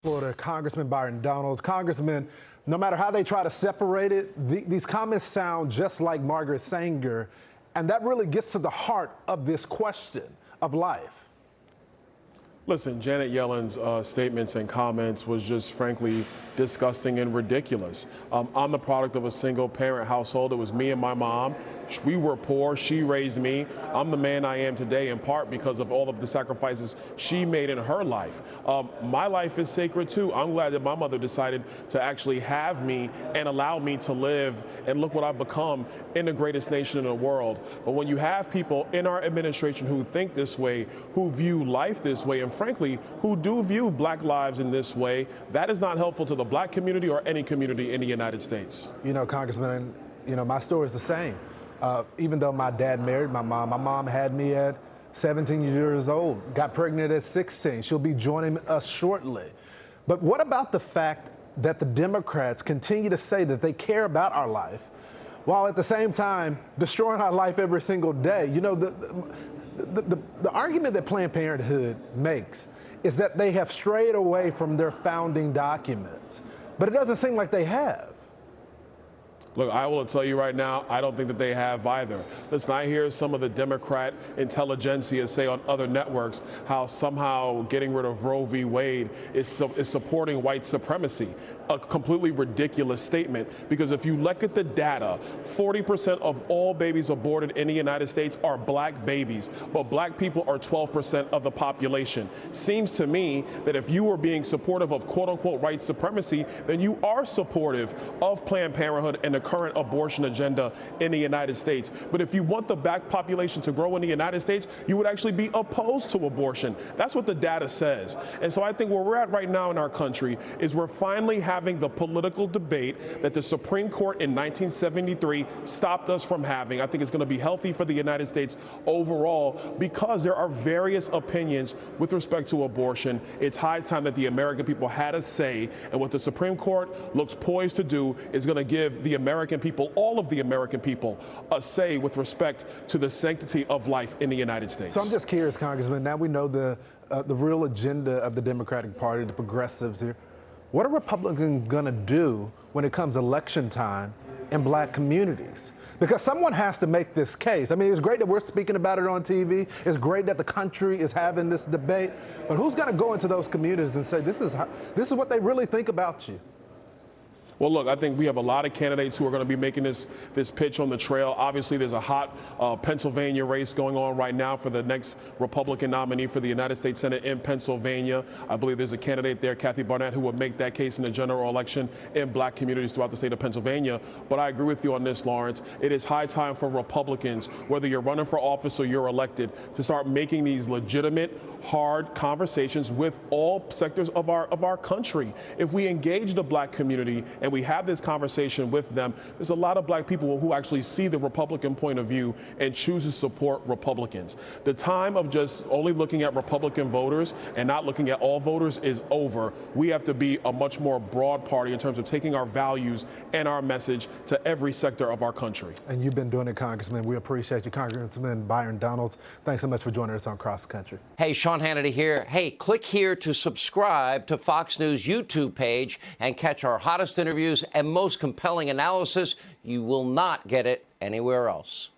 Florida, Congressman Byron Donalds. Congressman, no matter how they try to separate it, these comments sound just like Margaret Sanger, and that really gets to the heart of this question of life. Listen, Janet Yellen's statements and comments was just frankly disgusting and ridiculous. I'm the product of a single parent household. It was me and my mom. We were poor. She raised me. I'm the man I am today in part because of all of the sacrifices she made in her life. My life is sacred too. I'm glad that my mother decided to actually have me and allow me to live, and look what I've become in the greatest nation in the world. But when you have people in our administration who think this way, who view life this way, and frankly, who do view black lives in this way, that is not helpful to the black community or any community in the United States. You know, Congressman, my story is the same. Even though my dad married my mom had me at 17 years old, got pregnant at 16. She'll be joining us shortly. But what about the fact that the Democrats continue to say that they care about our life, while at the same time destroying our life every single day? You know, the argument that Planned Parenthood makes is that they have strayed away from their founding documents, but it doesn't seem like they have. Look, I will tell you right now, I don't think that they have either. Listen, I hear some of the Democrat intelligentsia say on other networks how somehow getting rid of Roe v. Wade is supporting white supremacy. A completely ridiculous statement, because if you look at the data, 40% of all babies aborted in the United States are black babies, but black people are 12% of the population. Seems to me that if you are being supportive of quote-unquote white supremacy, then you are supportive of Planned Parenthood and the current abortion agenda in the United States. But if you want the black population to grow in the United States, you would actually be opposed to abortion. That's what the data says. And so I think where we're at right now in our country is we're finally having the political debate that the Supreme Court in 1973 stopped us from having. I think it's going to be healthy for the United States overall, because there are various opinions with respect to abortion. It's high time that the American people had a say, and what the Supreme Court looks poised to do is going to give the American people, all of the American people, a say with respect to the sanctity of life in the United States. So I'm just curious, Congressman, now we know the real agenda of the Democratic Party, the progressives here. What are Republicans going to do when it comes election time in black communities? Because someone has to make this case. I mean, it's great that we're speaking about it on TV. It's great that the country is having this debate. But who's going to go into those communities and say, this is what they really think about you? Well, look, I think we have a lot of candidates who are going to be making this pitch on the trail. Obviously, there's a hot Pennsylvania race going on right now for the next Republican nominee for the United States Senate in Pennsylvania. I believe there's a candidate there, Kathy Barnett, who will make that case in the general election in black communities throughout the state of Pennsylvania. But I agree with you on this, Lawrence. It is high time for Republicans, whether you're running for office or you're elected, to start making these legitimate, hard conversations with all sectors of our country. If we engage the black community and we have this conversation with them, there's a lot of black people who actually see the Republican point of view and choose to support Republicans. The time of just only looking at Republican voters and not looking at all voters is over. We have to be a much more broad party in terms of taking our values and our message to every sector of our country. And you've been doing it, Congressman. We appreciate you, Congressman Byron Donalds. Thanks so much for joining us on Cross Country. Hey, Sean Hannity here. Hey, click here to subscribe to Fox News YouTube page and catch our hottest interviews and most compelling analysis. You will not get it anywhere else.